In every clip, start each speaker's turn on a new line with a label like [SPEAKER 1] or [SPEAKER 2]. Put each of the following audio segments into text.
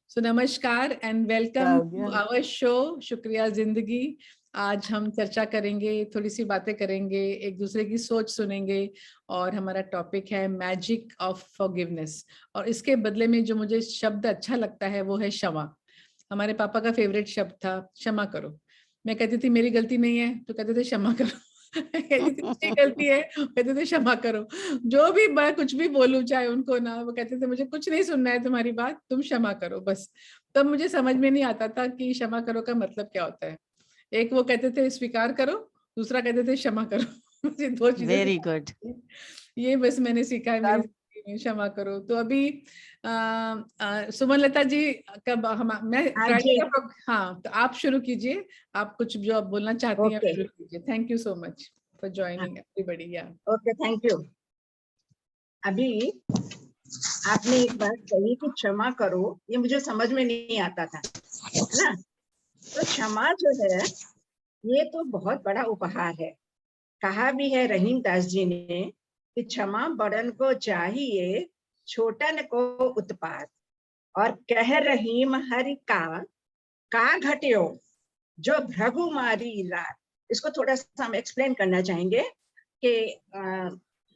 [SPEAKER 1] सो नमस्कार and welcome to our show शुक्रिया जिंदगी। आज हम चर्चा करेंगे, थोड़ी सी बातें करेंगे, एक दूसरे की सोच सुनेंगे और हमारा टॉपिक है मैजिक ऑफ फॉरगिवनेस। और इसके बदले में जो मुझे शब्द अच्छा लगता है वो है क्षमा। हमारे पापा का फेवरेट शब्द था क्षमा करो। मैं कहती थी मेरी गलती नहीं है तो कहते थे क्षमा करो। कहती थी मेरी गलती है, कहते थे क्षमा करो। जो भी मैं कुछ भी बोलूं चाहे उनको ना, वो कहते थे मुझे कुछ नहीं सुनना है तुम्हारी बात, तुम क्षमा करो बस। तब मुझे समझ में नहीं आता था कि क्षमा करो का मतलब क्या होता है। एक वो कहते थे स्वीकार करो, दूसरा कहते थे क्षमा करो। मुझे दो चीजें
[SPEAKER 2] वेरी गुड।
[SPEAKER 1] ये बस मैंने सीखा है मेरी जिंदगी में, क्षमा करो। तो अभी सुमनलता जी कब हम मैं फ्राइडे का हाँ, तो आप शुरू कीजिए। आप कुछ जो आप बोलना चाहती हैं शुरू कीजिए। Thank you so much for joining everybody. या
[SPEAKER 3] ओके, थैंक यू। अभी आपने एक बात कही कि क्षमा करो, ये मुझे समझ में नहीं आता था, है ना। तो क्षमा जो है ये तो बहुत बड़ा उपहार है। कहा भी है रहीम दास जी ने कि क्षमा बड़न को चाहिए, छोटन को उत्पात। और कह रहीम हरि का घट्यो जो भृगु मारी रात। इसको थोड़ा सा हम एक्सप्लेन करना चाहेंगे कि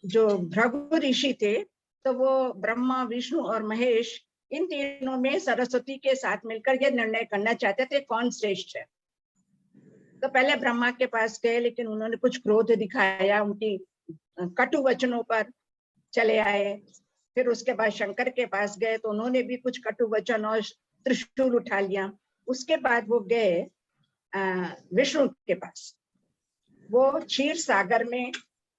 [SPEAKER 3] जो भृगु ऋषि थे तो वो ब्रह्मा, विष्णु और महेश इन तीनों में सरस्वती के साथ मिलकर ये निर्णय करना चाहते थे कौन श्रेष्ठ है। तो पहले ब्रह्मा के पास गए, लेकिन उन्होंने कुछ क्रोध दिखाया, उनकी कटु वचनों पर चले आए। फिर उसके बाद शंकर के पास गए तो उन्होंने भी कुछ कटु वचन और त्रिशूल उठा लिया। उसके बाद वो गए विष्णु के पास। वो क्षीर सागर में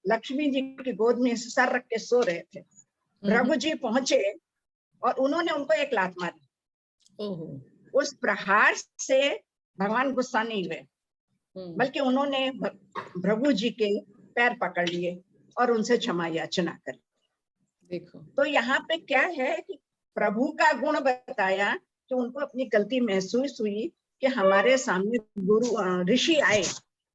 [SPEAKER 3] लक्ष्मी जी की गोद में सर रख के सो रहे थे। भृगु जी पहुंचे और उन्होंने उनको एक लात मारी। उस प्रहार से भगवान गुस्सा नहीं हुए, बल्कि उन्होंने भृगु जी के पैर पकड़ लिए और उनसे क्षमा याचना कर।
[SPEAKER 1] देखो
[SPEAKER 3] तो यहाँ पे क्या है कि प्रभु का गुण बताया कि उनको अपनी गलती महसूस हुई कि हमारे सामने गुरु ऋषि आए,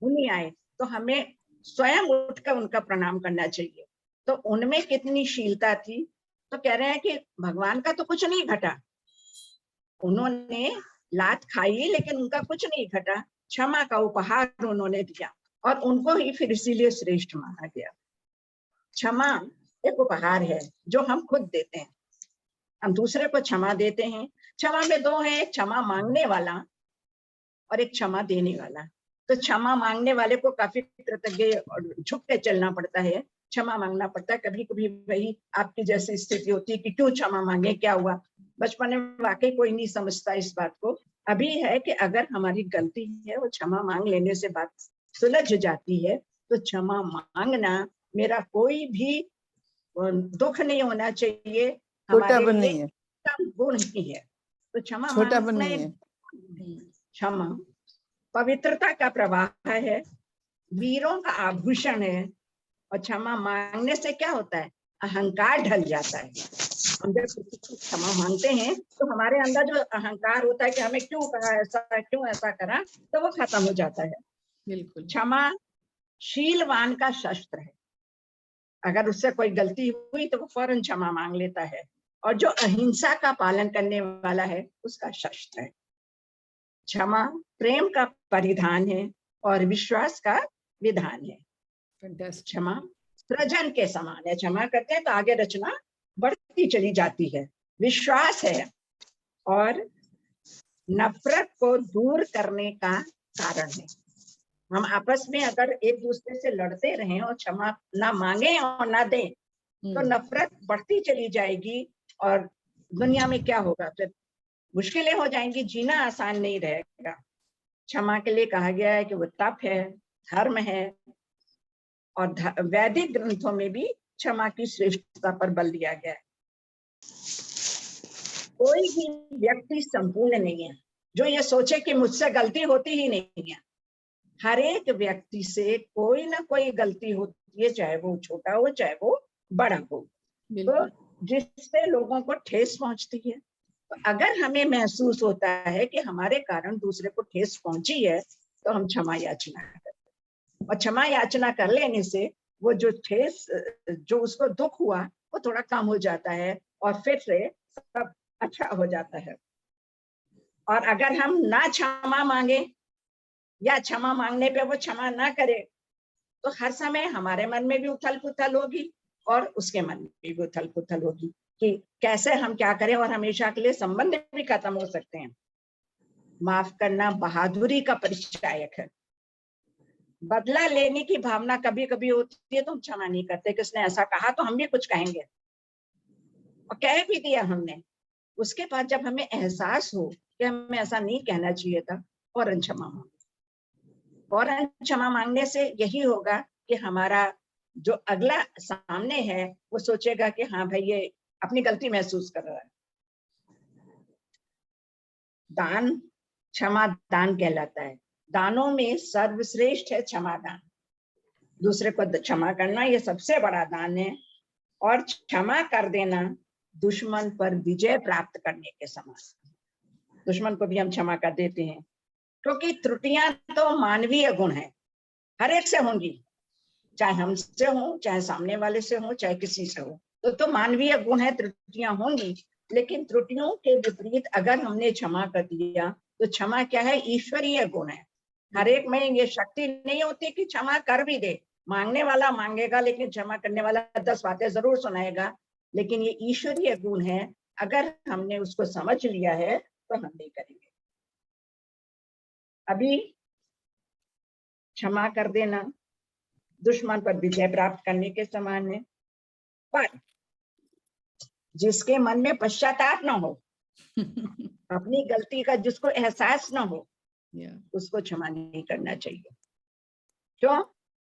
[SPEAKER 3] मुनि आए, तो हमें स्वयं उठकर उनका प्रणाम करना चाहिए। तो उनमें कितनी शीलता थी। तो कह रहे हैं कि भगवान का तो कुछ नहीं घटा, उन्होंने लात खाई लेकिन उनका कुछ नहीं घटा। क्षमा का उपहार उन्होंने दिया और उनको ही फिर इसीलिए श्रेष्ठ माना गया। क्षमा एक उपहार है जो हम खुद देते हैं, हम दूसरे को क्षमा देते हैं। क्षमा में दो है, एक क्षमा मांगने वाला और एक क्षमा देने वाला। तो क्षमा मांगने वाले को काफी कृतज्ञ और झुक के चलना पड़ता है, क्षमा मांगना पड़ता है। कभी कभी वही आपकी जैसी स्थिति होती है कि क्यों क्षमा मांगे, क्या हुआ। बचपन में वाकई कोई नहीं समझता इस बात को। अभी है कि अगर हमारी गलती है वो क्षमा मांग लेने से बात सुलझ जाती है। तो क्षमा मांगना मेरा कोई भी दुख नहीं होना चाहिए, हमारे लिए गुण ही है। तो क्षमा मांगना है। क्षमा पवित्रता का प्रवाह है, वीरों का आभूषण है। और क्षमा मांगने से क्या होता है, अहंकार ढल जाता है। हम जब क्षमा मांगते हैं तो हमारे अंदर जो अहंकार होता है कि हमें क्यों कहा ऐसा, क्यों ऐसा करा, तो वो खत्म हो जाता है।
[SPEAKER 1] बिल्कुल
[SPEAKER 3] क्षमा शीलवान का शस्त्र है। अगर उससे कोई गलती हुई तो वो फौरन क्षमा मांग लेता है। और जो अहिंसा का पालन करने वाला है उसका शस्त्र है। क्षमा प्रेम का परिधान है और विश्वास का विधान है। क्षमा सृजन के समान है। क्षमा करते हैं तो आगे रचना बढ़ती चली जाती है। विश्वास है और नफरत को दूर करने का कारण है। हम आपस में अगर एक दूसरे से लड़ते रहें और क्षमा ना मांगे और ना दें तो नफरत बढ़ती चली जाएगी और दुनिया में क्या होगा, फिर मुश्किलें हो जाएंगी, जीना आसान नहीं रहेगा। क्षमा के लिए कहा गया है कि वो तप है, धर्म है। और वैदिक ग्रंथों में भी क्षमा की श्रेष्ठता पर बल दिया गया है। कोई भी व्यक्ति संपूर्ण नहीं है जो ये सोचे कि मुझसे गलती होती ही नहीं है। हर एक व्यक्ति से कोई ना कोई गलती होती है, चाहे वो छोटा हो चाहे वो बड़ा हो, तो जिससे लोगों को ठेस पहुंचती है। तो अगर हमें महसूस होता है कि हमारे कारण दूसरे को ठेस पहुंची है तो हम क्षमा याचना करें। और क्षमा याचना कर लेने से वो जो ठेस, जो उसको दुख हुआ, वो थोड़ा कम हो जाता है और फिर से सब अच्छा हो जाता है। और अगर हम ना क्षमा मांगे या क्षमा मांगने पे वो क्षमा ना करे, तो हर समय हमारे मन में भी उथल पुथल होगी और उसके मन में भी उथल पुथल होगी कि कैसे हम क्या करें, और हमेशा के लिए संबंध भी खत्म हो सकते हैं। माफ करना बहादुरी का परिचायक है। बदला लेने की भावना कभी कभी होती है तो हम क्षमा नहीं करते, किसने ऐसा कहा तो हम भी कुछ कहेंगे, और कह भी दिया हमने। उसके बाद जब हमें एहसास हो कि हमें ऐसा नहीं कहना चाहिए था, फौरन क्षमा मांगो। फौरन क्षमा मांगने से यही होगा कि हमारा जो अगला सामने है वो सोचेगा कि हाँ भाई ये अपनी गलती महसूस कर रहा है। दान, क्षमा दान कहलाता है। दानों में सर्वश्रेष्ठ है क्षमा दान। दूसरे को क्षमा करना ये सबसे बड़ा दान है, और क्षमा कर देना दुश्मन पर विजय प्राप्त करने के समान। दुश्मन को भी हम क्षमा कर देते हैं, क्योंकि त्रुटियां तो मानवीय गुण है, हर एक से होंगी, चाहे हमसे हो, चाहे सामने वाले से हो, चाहे किसी से हो, तो मानवीय गुण है, त्रुटियां होंगी। लेकिन त्रुटियों के विपरीत अगर हमने क्षमा कर दिया तो क्षमा क्या है, ईश्वरीय गुण है। हर एक में ये शक्ति नहीं होती कि क्षमा कर भी दे। मांगने वाला मांगेगा, लेकिन क्षमा करने वाला 10 बातें जरूर सुनाएगा, लेकिन ये ईश्वरीय गुण है। अगर हमने उसको समझ लिया है तो हम नहीं करेंगे। अभी क्षमा कर देना दुश्मन पर विजय प्राप्त करने के समान है, पर जिसके मन में पश्चाताप न हो, अपनी गलती का जिसको एहसास न हो, उसको क्षमा नहीं करना चाहिए। क्यों?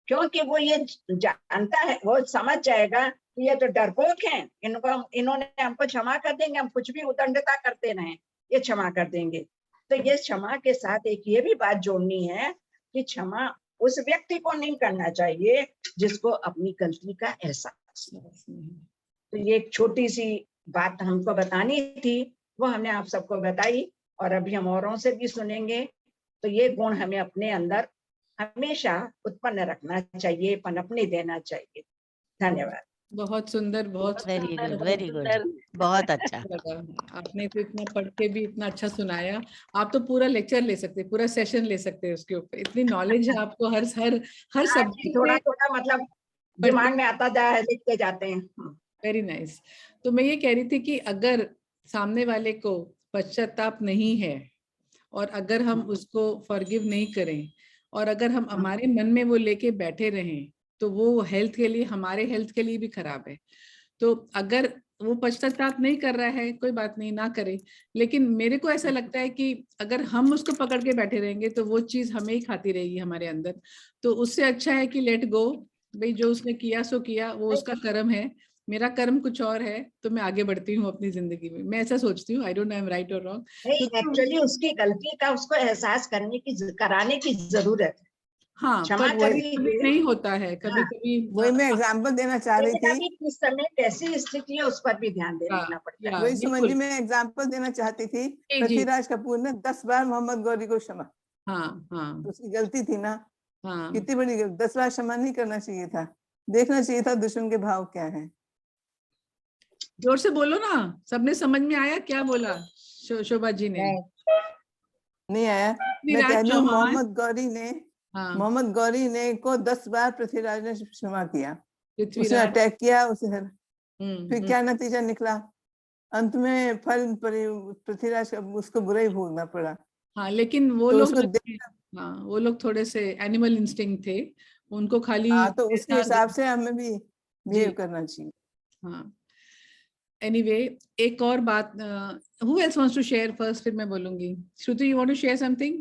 [SPEAKER 3] क्योंकि वो ये जानता है, वो समझ जाएगा कि ये तो डरपोक हैं, इन्होंने हमको क्षमा कर देंगे, हम कुछ भी उदंडता करते रहें, ये क्षमा कर देंगे। तो ये क्षमा के साथ एक ये भी बात जोड़नी है कि क्षमा उस व्यक्ति को नहीं करना चाहिए जिसको अपनी गलती का एहसास नहीं। तो ये एक छोटी सी बात हमको बतानी थी, वो हमने आप सबको बताई, और अभी हम औरों से भी सुनेंगे। तो ये गुण हमें अपने अंदर हमेशा उत्पन्न रखना चाहिए, पनपने देना चाहिए। धन्यवाद।
[SPEAKER 1] बहुत सुंदर, बहुत
[SPEAKER 2] वेरी गुड, बहुत अच्छा।
[SPEAKER 1] आपने तो इतना पढ़ के भी इतना अच्छा सुनाया। आप तो पूरा लेक्चर ले सकते, पूरा सेशन ले सकते हैं उसके ऊपर, इतनी नॉलेज है आपको हर सब्जेक्ट
[SPEAKER 3] थोड़ा थोड़ा मतलब दिमाग में आता जाए, लिखते जाते हैं।
[SPEAKER 1] Very nice. तो मैं ये कह रही थी कि अगर सामने वाले को पश्चाताप नहीं है, और अगर हम उसको फॉरगिव नहीं करें, और अगर हम हमारे मन में वो लेके बैठे रहें, तो वो हेल्थ के लिए, हमारे हेल्थ के लिए भी खराब है। तो अगर वो पश्चाताप नहीं कर रहा है, कोई बात नहीं, ना करे। लेकिन मेरे को ऐसा लगता है कि अगर हम उसको पकड़ के बैठे रहेंगे तो वो चीज हमें ही खाती रहेगी हमारे अंदर। तो उससे अच्छा है कि लेट गो, भाई जो उसने किया सो किया, वो उसका कर्म है, मेरा कर्म कुछ और है, तो मैं आगे बढ़ती हूँ अपनी जिंदगी में। मैं ऐसा सोचती हूँ, I don't know I am right और रॉन्ग।
[SPEAKER 3] नहीं, एक्चुअली उसकी गलती का उसको एहसास कराने की जरूरत है।
[SPEAKER 1] हाँ,
[SPEAKER 3] क्षमा
[SPEAKER 1] कभी नहीं होता है, कभी कभी
[SPEAKER 4] वही मैं एग्जांपल देना चाह रही थी।
[SPEAKER 3] किस समय कैसी स्थिति है उस पर भी ध्यान देना पड़ता है।
[SPEAKER 4] वही सुमन जी, मैं एग्जांपल देना चाहती थी। पृथ्वीराज कपूर ने 10 बार मोहम्मद गौरी को क्षमा। तो उसकी गलती थी ना। कितनी बड़ी 10 बार क्षमा नहीं करना चाहिए था, देखना चाहिए था दुश्मन के भाव क्या है।
[SPEAKER 1] जोर से बोलो ना, सबने समझ में आया क्या बोला शोभा जी ने?
[SPEAKER 4] नहीं आया। मैं कह रही हूँ मोहम्मद गौरी ने को 10 बार पृथ्वीराज ने क्षमा किया। उसने अटैक किया उसे, फिर क्या नतीजा निकला? अंत में फल पृथ्वीराज उसको बुरा ही भोगना पड़ा।
[SPEAKER 1] हाँ, लेकिन वो वो लोग थोड़े से एनिमल इंस्टिंक्ट थे, उनको खाली
[SPEAKER 4] तो उसके हिसाब से हमें भी बिहेव करना चाहिए।
[SPEAKER 1] हाँ, एनीवे, एक और बात, who else wants to share first, फिर मैं बोलूंगी। श्रुति, you want to share something?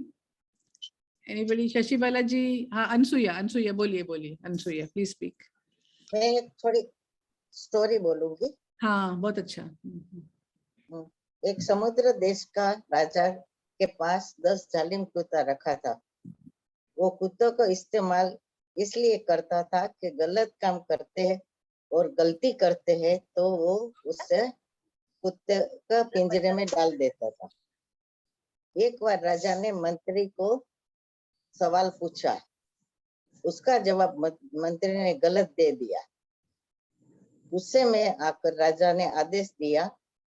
[SPEAKER 1] Anybody? Shashi Balaji? हाँ, अनसुया बोलिए अनसुया, प्लीज स्पीक।
[SPEAKER 2] मैं थोड़ी स्टोरी बोलूंगी।
[SPEAKER 1] हाँ, बहुत अच्छा।
[SPEAKER 2] एक समुद्र देश का राजा के पास 10 जालिम कुत्ता रखा था। वो कुत्तों को इस्तेमाल इसलिए करता था कि गलत काम करते हैं और गलती करते हैं तो वो उससे कुत्ते का पिंजरे में डाल देता था। एक बार राजा ने मंत्री को सवाल पूछा, उसका जवाब मंत्री ने गलत दे दिया। गुस्से में आकर राजा ने आदेश दिया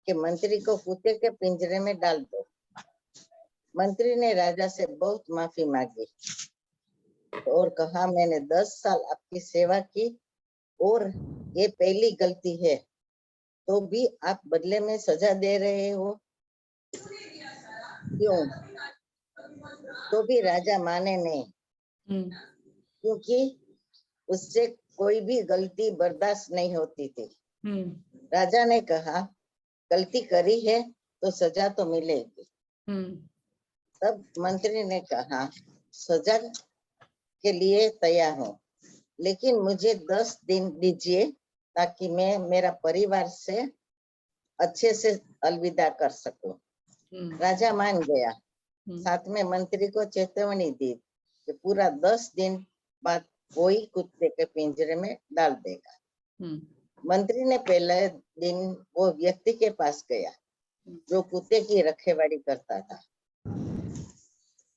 [SPEAKER 2] कि मंत्री को कुत्ते के पिंजरे में डाल दो। मंत्री ने राजा से बहुत माफी मांगी और कहा, मैंने 10 साल आपकी सेवा की और ये पहली गलती है, तो भी आप बदले में सजा दे रहे हो, क्यों? तो भी राजा माने नहीं, क्योंकि उससे कोई भी गलती बर्दाश्त नहीं होती थी। राजा ने कहा, गलती करी है तो सजा तो मिलेगी। तब मंत्री ने कहा, सजा के लिए तैयार हूँ, लेकिन मुझे 10 दिन दीजिए ताकि मैं मेरा परिवार से अच्छे से अलविदा कर सकूं। राजा मान गया। साथ में मंत्री को चेतावनी दी कि पूरा 10 दिन बाद कोई कुत्ते के पिंजरे में डाल देगा। मंत्री ने पहले दिन वो व्यक्ति के पास गया जो कुत्ते की रखवाली करता था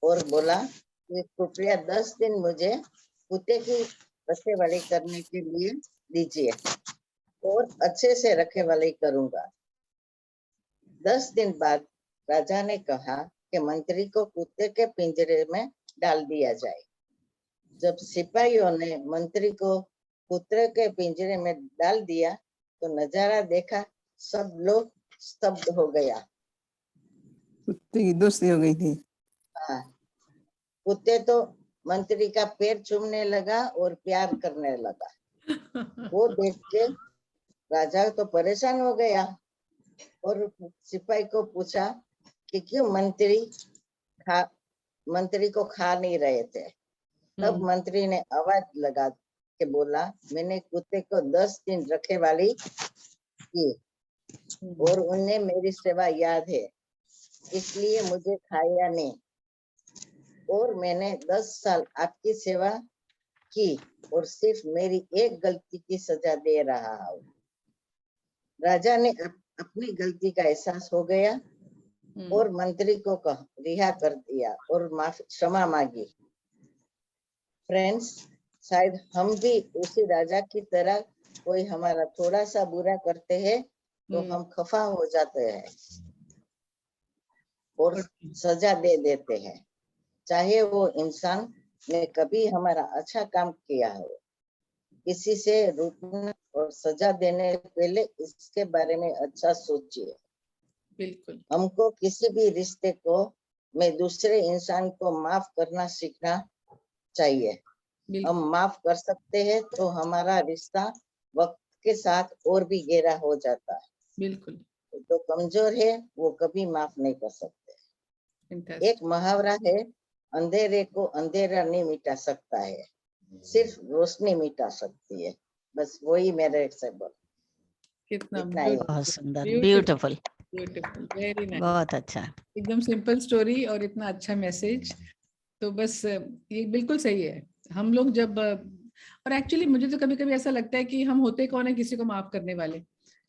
[SPEAKER 2] और बोला कि कृपया 10 दिन मुझे कुत्ते की रखवाली करने के लिए दीजिए और अच्छे से रखवाली करूंगा। 10 दिन बाद राजा ने कहा कि मंत्री को कुत्ते के पिंजरे में डाल दिया जाए। जब सिपाहियों ने मंत्री को कुत्ते के पिंजरे में डाल दिया तो नजारा देखा, सब लोग स्तब्ध हो गया।
[SPEAKER 4] कुत्ते की दोस्ती हो गई थी।
[SPEAKER 2] हाँ, कुत्ते तो मंत्री का पैर चूमने लगा और प्यार करने लगा। वो देख के राजा तो परेशान हो गया और सिपाही को पूछा कि क्यों मंत्री को खा नहीं रहे थे। तब मंत्री ने आवाज लगा के बोला, मैंने कुत्ते को 10 दिन रखवाली की और उन्हें मेरी सेवा याद है, इसलिए मुझे खाया नहीं और मैंने 10 साल आपकी सेवा की और सिर्फ मेरी एक गलती की सजा दे रहा हूँ। राजा ने अपनी गलती का एहसास हो गया और मंत्री को रिहा कर दिया और क्षमा मांगी। फ्रेंड्स, शायद हम भी उसी राजा की तरह कोई हमारा थोड़ा सा बुरा करते हैं तो हम खफा हो जाते हैं और सजा दे देते हैं, चाहे वो इंसान ने कभी हमारा अच्छा काम किया हो। किसी से रुकना और सजा देने से पहले इसके बारे में अच्छा सोचिए।
[SPEAKER 1] बिल्कुल।
[SPEAKER 2] हमको किसी भी रिश्ते को में दूसरे इंसान को माफ करना सीखना चाहिए। हम माफ कर सकते हैं तो हमारा रिश्ता वक्त के साथ और भी गहरा हो जाता है।
[SPEAKER 1] बिल्कुल।
[SPEAKER 2] तो कमजोर है वो कभी माफ नहीं कर सकते। एक मुहावरा है, अंधेरे को अंधेरा नहीं मिटा सकता है, सिर्फ रोशनी मिटा सकती है। बस वही मेरे से बोल।
[SPEAKER 1] कितना
[SPEAKER 5] बहुत सुंदर, ब्यूटीफुल,
[SPEAKER 1] ब्यूटीफुल, वेरी नाइस,
[SPEAKER 5] बहुत अच्छा,
[SPEAKER 1] एकदम सिंपल स्टोरी और इतना अच्छा मैसेज। तो बस ये बिल्कुल सही है। हम लोग जब, और एक्चुअली मुझे तो कभी कभी ऐसा लगता है कि हम होते कौन है किसी को माफ करने वाले।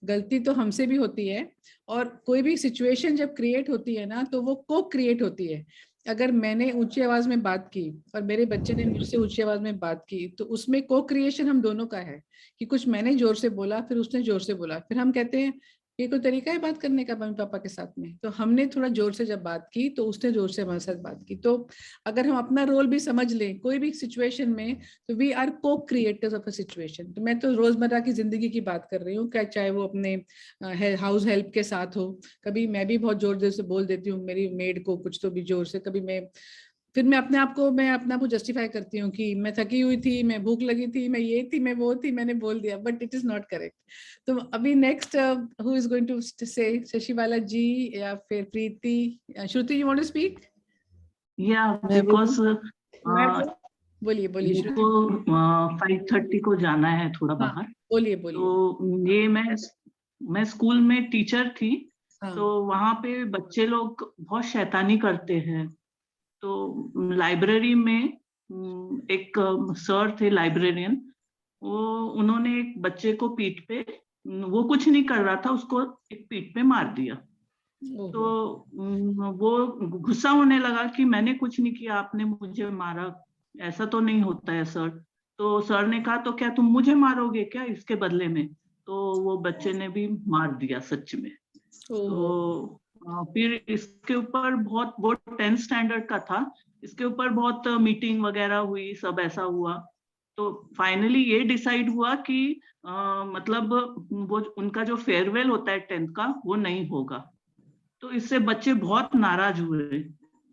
[SPEAKER 1] गलती तो हमसे भी होती है और कोई भी सिचुएशन जब क्रिएट होती है ना तो वो को क्रिएट होती है। अगर मैंने ऊंची आवाज में बात की और मेरे बच्चे ने मुझसे ऊंची आवाज में बात की तो उसमें को क्रिएशन हम दोनों का है कि कुछ मैंने जोर से बोला फिर उसने जोर से बोला, फिर हम कहते हैं ये कोई तरीका है बात करने का मम्मी पापा के साथ में। तो हमने थोड़ा जोर से जब बात की तो उसने जोर से हमारे साथ बात की। तो अगर हम अपना रोल भी समझ लें कोई भी सिचुएशन में तो वी आर को क्रिएटर्स ऑफ अ सिचुएशन। तो मैं तो रोजमर्रा की जिंदगी की बात कर रही हूँ, क्या चाहे वो अपने हाउस हेल्प के साथ हो। कभी मैं भी बहुत जोर जोर से बोल देती हूँ मेरी मेड को कुछ तो भी जोर से, कभी फिर मैं अपने आप को जस्टिफाई करती हूँ कि मैं थकी हुई थी, मैं भूख लगी थी, मैं ये थी, मैं वो थी, मैंने बोल दिया, but it is not correct. तो अभी next who is going to say, Shashibala ji या फिर Preeti, Shruti, you want to speak?
[SPEAKER 6] या बिकॉज
[SPEAKER 1] बोलिए बोलिए।
[SPEAKER 6] 5:30 को जाना है थोड़ा बाहर।
[SPEAKER 1] बोलिए बोलिए।
[SPEAKER 6] तो ये मैं स्कूल में टीचर थी। तो वहां पे बच्चे लोग बहुत शैतानी करते हैं। तो लाइब्रेरी में एक सर थे लाइब्रेरियन, उन्होंने एक बच्चे को पीठ पे, वो कुछ नहीं कर रहा था, उसको एक पीठ पे मार दिया। तो वो गुस्सा होने लगा कि मैंने कुछ नहीं किया, आपने मुझे मारा, ऐसा तो नहीं होता है सर। तो सर ने कहा तो क्या तुम मुझे मारोगे क्या इसके बदले में? तो वो बच्चे ने भी मार दिया सच में। तो फिर इसके ऊपर बहुत, वो 10th स्टैंडर्ड का था, इसके ऊपर बहुत मीटिंग वगैरह हुई, सब ऐसा हुआ। तो फाइनली ये डिसाइड हुआ कि मतलब वो उनका जो फेयरवेल होता है 10th का, वो नहीं होगा। तो इससे बच्चे बहुत नाराज हुए।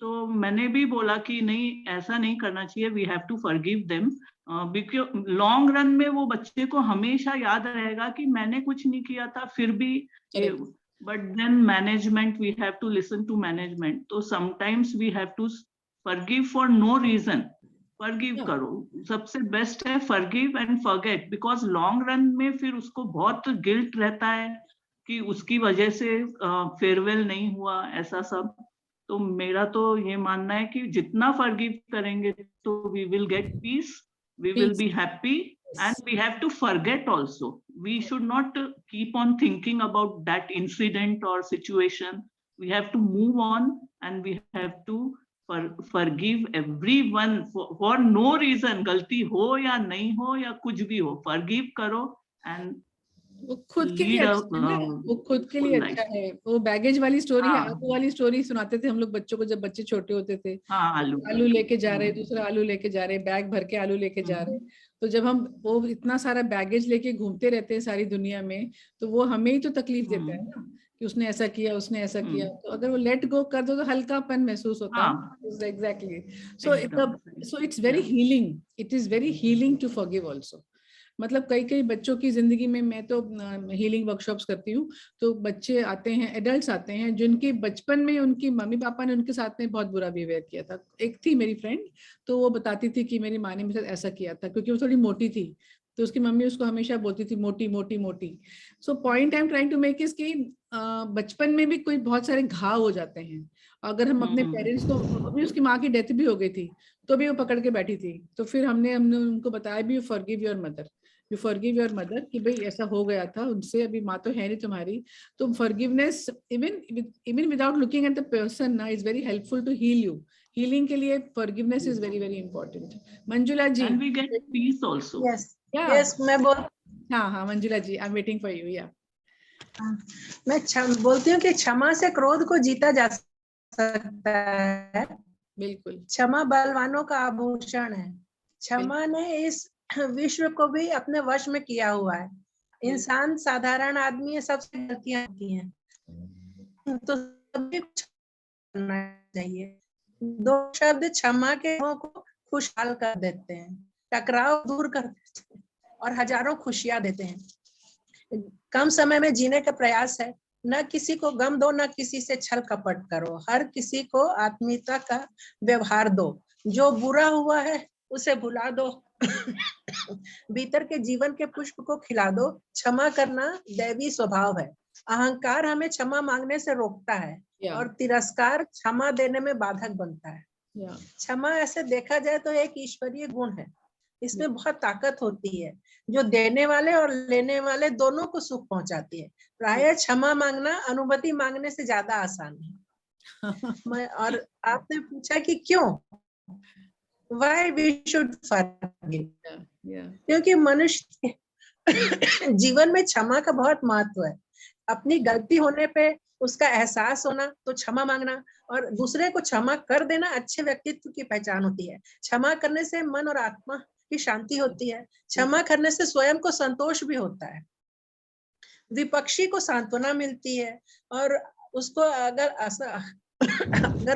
[SPEAKER 6] तो मैंने भी बोला कि नहीं, ऐसा नहीं करना चाहिए, we have to forgive them, because long run में वो बच्चे को हमेशा याद रहेगा कि मैंने कुछ नहीं किया था फिर भी। But then management, we have to listen to management. तो sometimes we have to forgive for no reason. Forgive करो, सबसे बेस्ट है forgive and forget, because long run में फिर उसको बहुत गिल्ट रहता है कि उसकी वजह से फेयरवेल नहीं हुआ, ऐसा सब। तो मेरा तो ये मानना है कि जितना फॉरगिव करेंगे तो we will get peace, we will be happy, and we have to forget also. We should not keep on thinking about that incident or situation. We have to move on, and we have to forgive everyone for no reason. गलती हो या नहीं हो या कुछ भी हो, forgive करो and
[SPEAKER 1] वो खुद के लिए अच्छा है, वो खुद के लिए अच्छा है। वो बैगेज वाली स्टोरी है, आलू वाली स्टोरी सुनाते थे हम लोग बच्चों को जब बच्चे छोटे होते थे। आलू लेके जा रहे, दूसरा आलू लेके जा रहे, बैग भर के आलू लेके जा रहे। तो जब हम वो इतना सारा बैगेज लेके घूमते रहते हैं सारी दुनिया में, तो वो हमें ही तो तकलीफ देता है ना कि उसने ऐसा किया, उसने ऐसा किया। तो अगर वो लेट गो कर दो तो हल्कापन महसूस होता है। Exactly. So it's very healing, it is very healing to forgive also. मतलब कई बच्चों की जिंदगी में, मैं तो हीलिंग वर्कशॉप्स करती हूँ, तो बच्चे आते हैं, एडल्ट्स आते हैं जिनके बचपन में उनकी मम्मी पापा ने उनके साथ में बहुत बुरा बिहेवियर किया था। एक थी मेरी फ्रेंड, तो वो बताती थी कि मेरी माँ ने मेरे साथ ऐसा किया था, क्योंकि वो थोड़ी मोटी थी, तो उसकी मम्मी उसको हमेशा बोलती थी मोटी मोटी मोटी। So point I am trying to make is कि बचपन में भी कोई बहुत सारे घाव हो जाते हैं। अगर हम अपने पेरेंट्स को, अभी उसकी माँ की डेथ भी हो गई थी तो भी वो पकड़ के बैठी थी, तो फिर हमने उनको बताया भी, forgive your mother, you forgive your mother, कि भाई ऐसा हो गया था उनसे, अभी माँ तो है नहीं तुम्हारी। तो forgiveness even without looking at the person ना is very helpful to heal you. Healing के लिए forgiveness is very very important. Manjula ji,
[SPEAKER 6] and we get peace also.
[SPEAKER 7] yes मैं बोल,
[SPEAKER 1] हाँ Manjula ji, I am waiting for you. या
[SPEAKER 7] मैं बोलती हूँ कि क्षमा से क्रोध को जीता जा सकता है।
[SPEAKER 1] बिल्कुल,
[SPEAKER 7] क्षमा बलवानों का आभूषण है। क्षमा ने इस विश्व को भी अपने वश में किया हुआ है। इंसान साधारण आदमी है, सबसे गलतियां होती हैं, तो सभी कुछ करना चाहिए। दो शब्द क्षमा के को खुशहाल कर देते हैं, टकराव दूर कर देते हैं और हजारों खुशियां देते हैं। कम समय में जीने का प्रयास है। न किसी को गम दो, न किसी से छल कपट करो, हर किसी को आत्मीयता का व्यवहार दो। जो बुरा हुआ है उसे भुला दो, भीतर के जीवन के पुष्प को खिला दो। क्षमा करना दैवी स्वभाव है। अहंकार हमें क्षमा मांगने से रोकता है और तिरस्कार क्षमा देने में बाधक बनता है। क्षमा ऐसे देखा जाए तो एक ईश्वरीय गुण है। इसमें बहुत ताकत होती है, जो देने वाले और लेने वाले दोनों को सुख पहुंचाती है। प्रायः क्षमा मांगना अनुभूति मांगने से ज्यादा आसान है। और आपने पूछा कि क्यों, Why we should forgive? क्योंकि मनुष्य जीवन में क्षमा का बहुत महत्व है। अपनी गलती होने पे उसका एहसास होना, तो क्षमा मांगना और दूसरे को क्षमा कर देना अच्छे व्यक्तित्व की पहचान होती है। क्षमा करने से मन और आत्मा की शांति होती है। क्षमा करने से स्वयं को संतोष भी होता है। विपक्षी को सांत्वना मिलती है और उसको अगर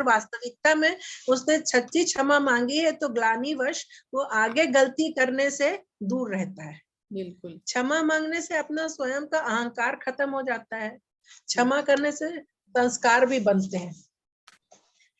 [SPEAKER 7] वास्तविकता में उसने सच्ची क्षमा मांगी है तो ग्लानिवश वो आगे गलती करने से दूर रहता है।
[SPEAKER 1] बिल्कुल,
[SPEAKER 7] क्षमा मांगने से अपना स्वयं का अहंकार खत्म हो जाता है। क्षमा करने से संस्कार भी बनते हैं।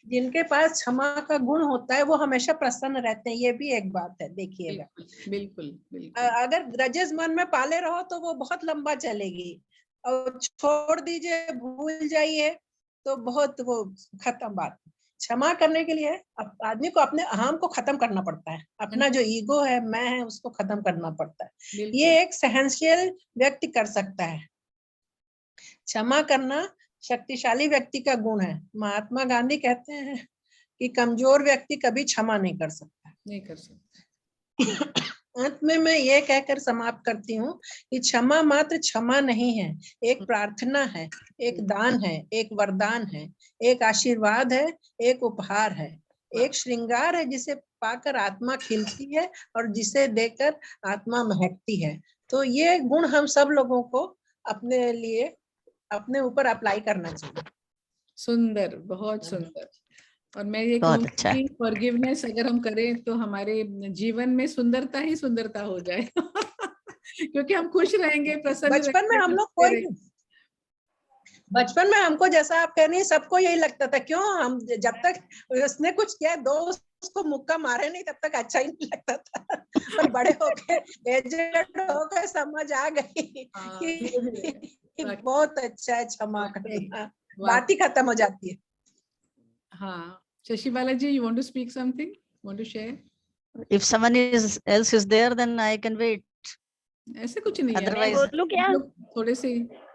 [SPEAKER 7] जिनके पास क्षमा का गुण होता है वो हमेशा प्रसन्न रहते हैं, ये भी एक बात है। देखिएगा,
[SPEAKER 1] बिल्कुल,
[SPEAKER 7] अगर ग्रजेस मन में पाले रहो तो वो बहुत लंबा चलेगी, और छोड़ दीजिए, भूल जाइए तो बहुत वो खत्म बात। क्षमा करने के लिए आदमी को अपने अहम को खत्म करना पड़ता है। अपना जो ईगो है, मैं है, उसको खत्म करना पड़ता है। ये एक सहनशील व्यक्ति कर सकता है। क्षमा करना शक्तिशाली व्यक्ति का गुण है। महात्मा गांधी कहते हैं कि कमजोर व्यक्ति कभी क्षमा नहीं कर सकता। अंत में मैं ये कहकर समाप्त करती हूँ कि क्षमा मात्र क्षमा नहीं है, एक प्रार्थना है, एक दान है, एक वरदान है, एक आशीर्वाद है, एक उपहार है, एक श्रृंगार है जिसे पाकर आत्मा खिलती है और जिसे देकर आत्मा महकती है। तो ये गुण हम सब लोगों को अपने लिए अपने ऊपर अप्लाई करना चाहिए।
[SPEAKER 1] सुंदर, बहुत सुंदर। और मैं ये कहूँगी फॉरगिवनेस अगर हम करें तो हमारे जीवन में सुंदरता ही सुंदरता हो जाए क्योंकि हम खुश रहेंगे, प्रसन्न।
[SPEAKER 7] बचपन में हम लोग कोई, बचपन में हमको जैसा आप कह रही हैं सबको यही लगता था, क्यों हम जब तक उसने कुछ किया दोस्त को मुक्का मारे नहीं तब तक अच्छा ही नहीं लगता था पर बड़े होके एजेड होके समझ आ गई कि बहुत अच्छा है क्षमा करना, बात ही खत्म हो जाती है।
[SPEAKER 1] हाँ, Shashi Balaji, you want to speak something? Want to share?
[SPEAKER 5] If someone else is there, then I can wait.
[SPEAKER 1] ऐसे कुछ नहीं है।
[SPEAKER 5] Otherwise,
[SPEAKER 8] बोलूं क्या?
[SPEAKER 1] थोड़े से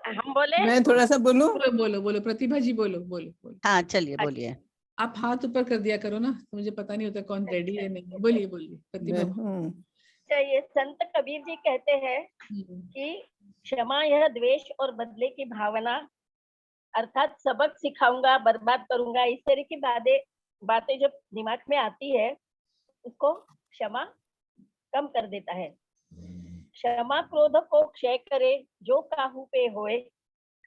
[SPEAKER 8] हम बोले?
[SPEAKER 4] मैं थोड़ा सा बोलूं?
[SPEAKER 1] बोलो प्रतिभा जी, बोलो।
[SPEAKER 5] हाँ चलिए बोलिए।
[SPEAKER 1] आप हाथ ऊपर कर दिया करो ना, तो मुझे पता नहीं होता कौन रेडी है नहीं। बोलिए प्रतिभा।
[SPEAKER 8] ये संत कबीर जी कहते हैं कि क्षमा यह द्वेष और बदले की भावना, अर्थात सबक सिखाऊंगा बर्बाद करूंगा, इस तरह की बातें जब दिमाग में आती है उसको क्षमा कम कर देता है। क्षमा क्रोध को क्षय करे, जो काहू पे होए,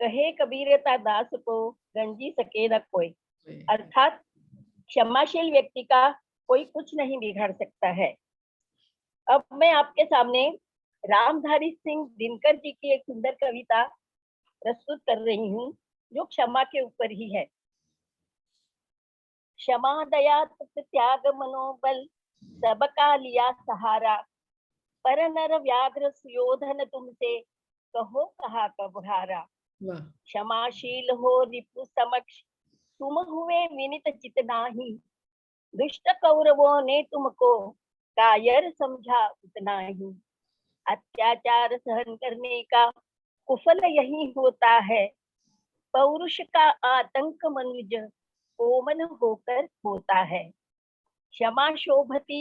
[SPEAKER 8] कहे कबीर ता दास को, गंजी सके न कोई। अर्थात क्षमाशील व्यक्ति का कोई कुछ नहीं बिगाड़ सकता है। अब मैं आपके सामने रामधारी सिंह दिनकर जी की एक सुंदर कविता प्रस्तुत कर रही हूँ जो क्षमा के ऊपर ही है। क्षमा दया त्याग मनोबल, सबका लिया सहारा, पर नर व्याघ्र सुयोधन तुमसे, कहो कहा कब हारा। क्षमाशील हो रिपु समक्ष, तुम हुए विनित चित नाही, दुष्ट कौरवों ने तुमको कायर समझा उतना ही। अत्याचार सहन करने का कुफल यही होता है, पौरुष का आतंक मनुज कोमल होकर होता है। क्षमा शोभती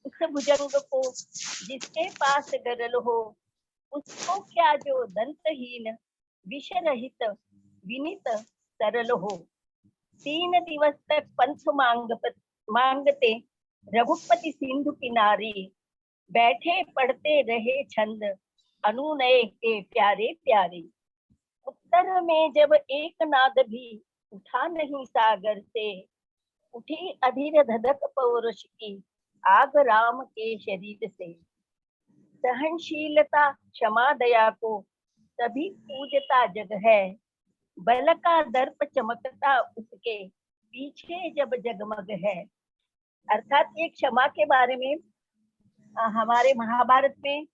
[SPEAKER 8] उस भुजंग को, जिसके पास गरल हो, उसको क्या जो दंतहीन विष रहित विनित सरल हो। 3 दिवस तक पंथ मांगते रघुपति सिंधु किनारे, बैठे पढ़ते रहे छंद अनुनय के प्यारे प्यारे। उत्तर में जब एक नाद भी उठा नहीं सागर से, उठी अधीर धधक पौरुष की आग राम के शरीर से। सहनशीलता क्षमा दया को तभी पूजता जग है, बल का दर्प चमकता उसके पीछे जब जगमग है। अर्थात ये क्षमा के बारे में हमारे महाभारत में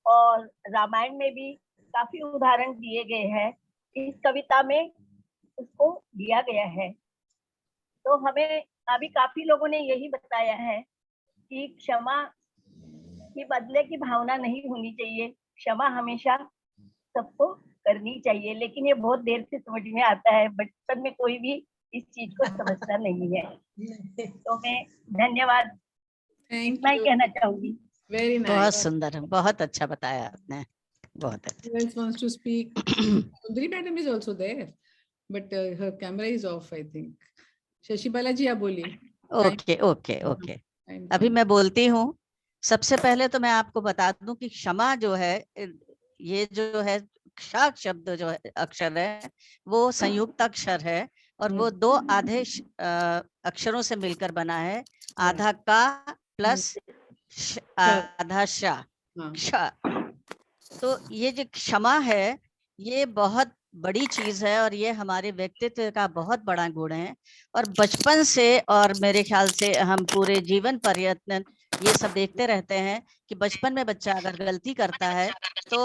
[SPEAKER 8] और रामायण में भी काफी उदाहरण दिए गए हैं, इस कविता में उसको दिया गया है। तो हमें अभी काफी लोगों ने यही बताया है कि क्षमा की बदले की भावना नहीं होनी चाहिए, क्षमा हमेशा सबको करनी चाहिए, लेकिन ये बहुत देर से समझ में आता है, बचपन में कोई भी इस चीज को समझता नहीं है। तो मैं धन्यवाद इतना ही कहना चाहूंगी।
[SPEAKER 1] वेरी नाइस,
[SPEAKER 5] बहुत सुंदर, बहुत अच्छा बताया आपने, बहुत अच्छा।
[SPEAKER 1] Who else wants to speak? Sundari madam is also there, but her camera is off, I think. Shashi Balaji आप बोलिए।
[SPEAKER 5] ओके। अभी मैं बोलती हूँ। सबसे पहले तो मैं आपको बता दूं कि क्षमा जो है, ये जो है क्ष शब्द जो है अक्षर है वो संयुक्त अक्षर है और वो 2 आधे अक्षरों से मिलकर बना है, आधा का प्लस आधा शा, क्ष। तो ये जो क्षमा है ये बहुत बड़ी चीज है और ये हमारे व्यक्तित्व का बहुत बड़ा गुण है। और बचपन से और मेरे ख्याल से हम पूरे जीवन पर्यंत ये सब देखते रहते हैं कि बचपन में बच्चा अगर गलती करता है तो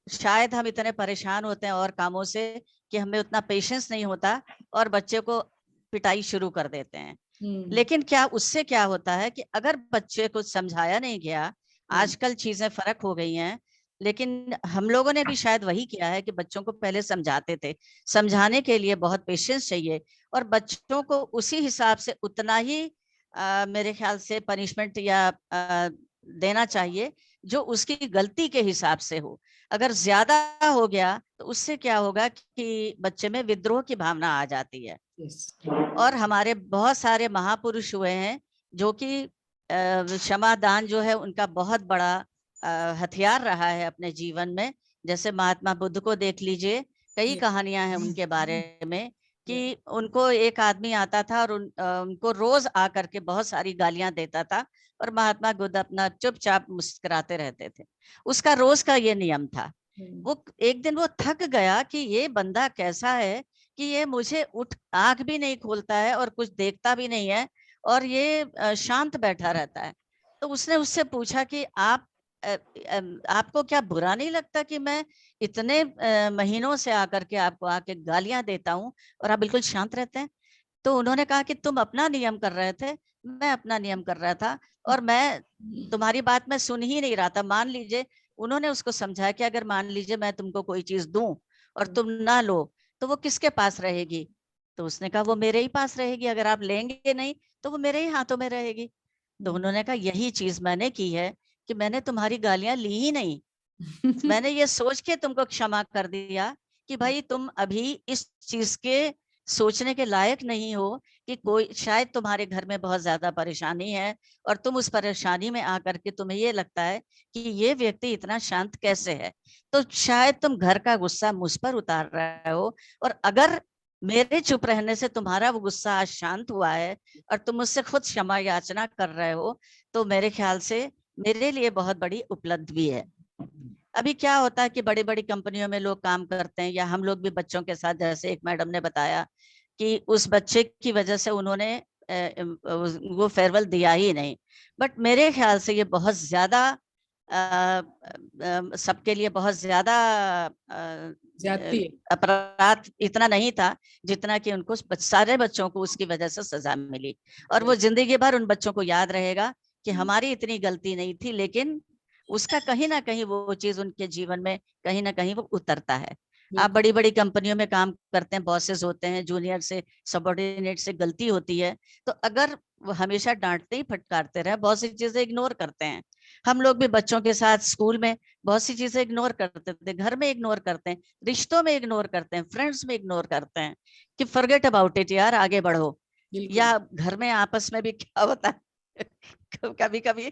[SPEAKER 5] शायद हम इतने परेशान होते हैं और कामों से कि हमें उतना पेशेंस नहीं होता और बच्चे को पिटाई शुरू कर देते हैं। लेकिन क्या उससे क्या होता है कि अगर बच्चे को समझाया नहीं गया, आजकल चीजें फर्क हो गई हैं, लेकिन हम लोगों ने भी शायद वही किया है कि बच्चों को पहले समझाते थे। समझाने के लिए बहुत पेशेंस चाहिए और बच्चों को उसी हिसाब से उतना ही मेरे ख्याल से पनिशमेंट या देना चाहिए जो उसकी गलती के हिसाब से हो। अगर ज्यादा हो गया तो उससे क्या होगा कि बच्चे में विद्रोह की भावना आ जाती है। और हमारे बहुत सारे महापुरुष हुए हैं जो कि क्षमा दान जो है उनका बहुत बड़ा हथियार रहा है अपने जीवन में। जैसे महात्मा बुद्ध को देख लीजिए, कई कहानियां हैं उनके बारे में कि उनको एक आदमी आता था और उनको रोज आकर के बहुत सारी गालियां देता था और महात्मा बुद्ध अपना चुपचाप मुस्कुराते रहते थे। उसका रोज का ये नियम था। वो एक दिन वो थक गया कि ये बंदा कैसा है कि ये मुझे उठ आंख भी नहीं खोलता है और कुछ देखता भी नहीं है और ये शांत बैठा रहता है। तो उसने उससे पूछा कि आपको क्या बुरा नहीं लगता कि मैं इतने महीनों से आकर के आपको आके गालियां देता हूँ और आप बिल्कुल शांत रहते हैं? तो उन्होंने कहा कि तुम अपना नियम कर रहे थे, मैं अपना नियम कर रहा था और मैं तुम्हारी बात में सुन ही नहीं रहा था। मान लीजिए, उन्होंने उसको समझाया कि अगर मान लीजिए मैं तुमको कोई चीज दूं और तुम ना लो तो वो किसके पास रहेगी? तो उसने कहा वो मेरे ही पास रहेगी, अगर आप लेंगे नहीं तो वो मेरे ही हाथों में रहेगी। तो उन्होंने कहा यही चीज मैंने की है कि मैंने तुम्हारी गालियां ली ही नहीं। मैंने ये सोच के तुमको क्षमा कर दिया कि भाई तुम अभी इस चीज के सोचने के लायक नहीं हो कि कोई शायद तुम्हारे घर में बहुत ज्यादा परेशानी है और तुम उस परेशानी में आकर के तुम्हें ये लगता है कि ये व्यक्ति इतना शांत कैसे है, तो शायद तुम घर का गुस्सा मुझ पर उतार रहे हो। और अगर मेरे चुप रहने से तुम्हारा वो गुस्सा आज शांत हुआ है और तुम मुझसे खुद क्षमा याचना कर रहे हो तो मेरे ख्याल से मेरे लिए बहुत बड़ी उपलब्धि है। अभी क्या होता है कि बड़ी बड़ी कंपनियों में लोग काम करते हैं या हम लोग भी बच्चों के साथ, जैसे एक मैडम ने बताया कि उस बच्चे की वजह से उन्होंने वो फेयरवेल दिया ही नहीं। बट मेरे ख्याल से ये बहुत ज्यादा सबके लिए बहुत ज्यादा अपराध इतना नहीं था जितना कि उनको सारे बच्चों को उसकी वजह से सजा मिली और वो जिंदगी भर उन बच्चों को याद रहेगा कि हमारी इतनी गलती नहीं थी, लेकिन उसका कहीं ना कहीं वो चीज उनके जीवन में कहीं ना कहीं वो उतरता है। आप बड़ी बड़ी कंपनियों में काम करते हैं, बॉसेस होते हैं, जूनियर से सबऑर्डिनेट से गलती होती है तो अगर वो हमेशा डांटते ही फटकारते रहे, बहुत सी चीजें इग्नोर करते हैं। हम लोग भी बच्चों के साथ स्कूल में बहुत सी चीजें इग्नोर करते थे, घर में इग्नोर करते हैं, रिश्तों में इग्नोर करते हैं, फ्रेंड्स में इग्नोर करते हैं कि फॉरगेट अबाउट इट यार, आगे बढ़ो। या घर में आपस में भी क्या होता है कभी कभी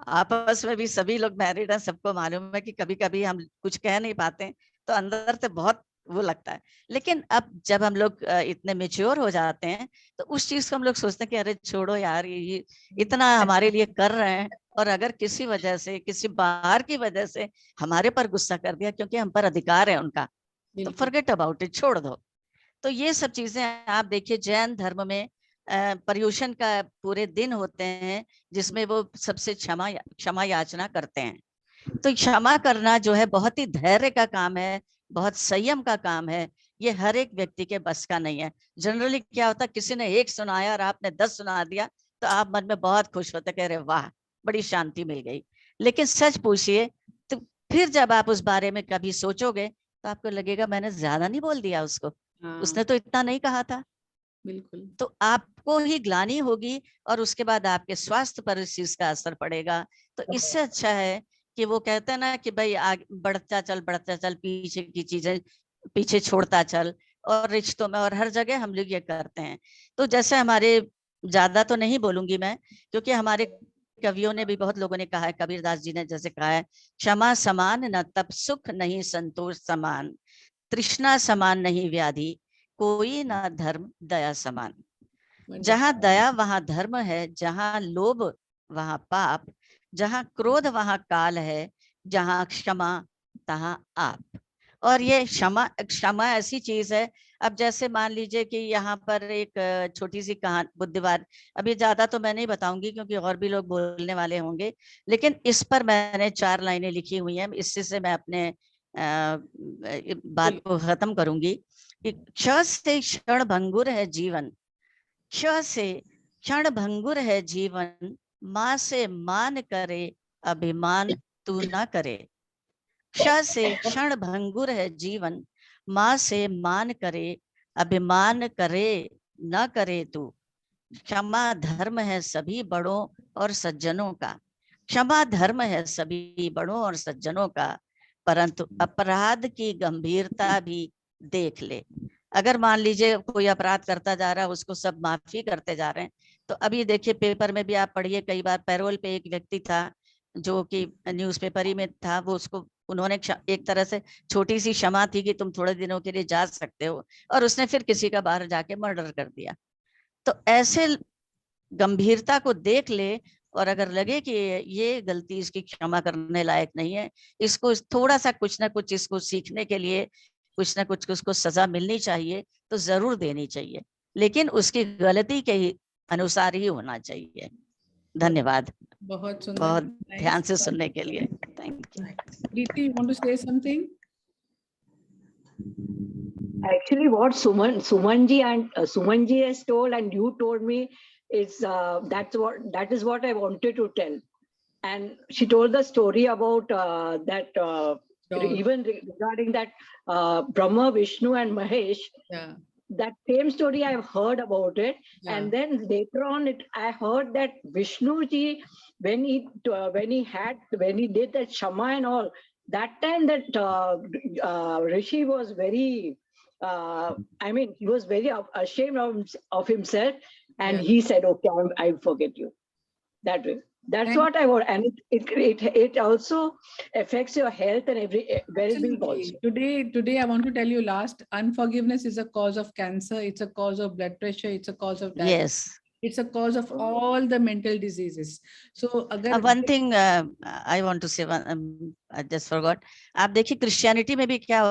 [SPEAKER 5] आपस में भी सभी लोग मैरिड हैं, सबको मालूम है कि कभी कभी हम कुछ कह नहीं पाते तो अंदर से बहुत वो लगता है। लेकिन अब जब हम लोग इतने मेच्योर हो जाते हैं तो उस चीज को हम लोग सोचते हैं कि अरे छोड़ो यार, ये इतना हमारे लिए कर रहे हैं और अगर किसी वजह से, किसी बाहर की वजह से हमारे पर गुस्सा कर दिया क्योंकि हम पर अधिकार है उनका, तो फॉरगेट अबाउट इट, छोड़ दो। तो ये सब चीजें आप देखिए जैन धर्म में पर्युषण का पूरे दिन होते हैं जिसमें वो सबसे क्षमा याचना करते हैं। तो क्षमा करना जो है बहुत ही धैर्य का काम है, बहुत संयम का काम है। ये हर एक व्यक्ति के बस का नहीं है। जनरली क्या होता है, किसी ने एक सुनाया और आपने 10 सुना दिया तो आप मन में बहुत खुश होते, कह रहे वाह बड़ी शांति मिल गई। लेकिन सच पूछिए तो फिर जब आप उस बारे में कभी सोचोगे तो आपको लगेगा मैंने ज्यादा नहीं बोल दिया उसको, उसने तो इतना नहीं कहा था।
[SPEAKER 1] बिल्कुल। तो
[SPEAKER 5] आपको ही ग्लानि होगी और उसके बाद आपके स्वास्थ्य पर इस चीज का असर पड़ेगा। तो इससे अच्छा है कि वो कहते हैं ना कि भाई आगे बढ़ता चल, पीछे की चीजें पीछे छोड़ता चल। और रिश्तों में और हर जगह हम लोग ये करते हैं। तो जैसे हमारे, ज्यादा तो नहीं बोलूंगी मैं क्योंकि हमारे कवियों ने भी, बहुत लोगों ने कहा है, कबीरदास जी ने जैसे कहा है, क्षमा समान न तब सुख नहीं संतोष समान, तृष्णा समान नहीं व्याधि, कोई ना धर्म दया समान। जहां दया वहां धर्म है, जहां लोभ वहां पाप, जहां क्रोध वहां काल है, जहां क्षमा तहां आप। और ये क्षमा ऐसी चीज है। अब जैसे मान लीजिए कि यहाँ पर एक छोटी सी कहानी बुद्धिवार, अभी ज्यादा तो मैं नहीं बताऊंगी क्योंकि और भी लोग बोलने वाले होंगे, लेकिन इस पर मैंने 4 लाइनें लिखी हुई हैं, इससे से मैं अपने बात को खत्म करूंगी। क्ष से क्षण भंगुर है जीवन, क्ष से क्षण भंगुर है जीवन, माँ से मान करे अभिमान तू ना करे। क्ष से क्षण भंगुर है जीवन, माँ से मान करे अभिमान करे न करे तू। क्षमा धर्म है सभी बड़ों और सज्जनों का, क्षमा धर्म है सभी बड़ों और सज्जनों का, परंतु अपराध की गंभीरता भी देख ले। अगर मान लीजिए कोई अपराध करता जा रहा है, उसको सब माफी करते जा रहे हैं, तो अभी देखिए पेपर में भी आप पढ़िए, कई बार पैरोल पे एक व्यक्ति था जो कि न्यूज़पेपर ही में था, वो उसको उन्होंने एक तरह से छोटी सी क्षमा थी कि तुम थोड़े दिनों के लिए जा सकते हो, और उसने फिर किसी का बाहर जाके मर्डर कर दिया। तो ऐसे गंभीरता को देख ले, और अगर लगे कि ये गलती इसकी क्षमा करने लायक नहीं है, इसको थोड़ा सा कुछ ना कुछ इसको सीखने के लिए कुछ ना कुछ उसको सजा मिलनी चाहिए, तो जरूर देनी चाहिए, लेकिन उसकी गलती के ही अनुसार ही होना चाहिए। धन्यवाद,
[SPEAKER 1] बहुत सुंदर,
[SPEAKER 5] बहुत ध्यान से सुनने के लिए। Thank you.
[SPEAKER 1] Preeti, you want to say something?
[SPEAKER 9] Actually, what Sumanji has told and you told me is that is what I wanted to tell. And she told the story about even regarding that Brahma, Vishnu, and Mahesh. Yeah. That same story I've heard about it, yeah. And then later on, I heard that Vishnu ji, when he did that Shama and all, that time that Rishi was very, he was very ashamed of himself, and he said, "Okay, I forget you." That way. That's what I want, and it also affects your health and every well-being also.
[SPEAKER 1] Today I want to tell you, unforgiveness is a cause of cancer. It's a cause of blood pressure. It's a cause of diabetes.
[SPEAKER 5] Yes.
[SPEAKER 1] It's a cause of all the mental diseases. So,
[SPEAKER 5] one thing I want to say, I just forgot. आप देखिए Christianity में भी क्या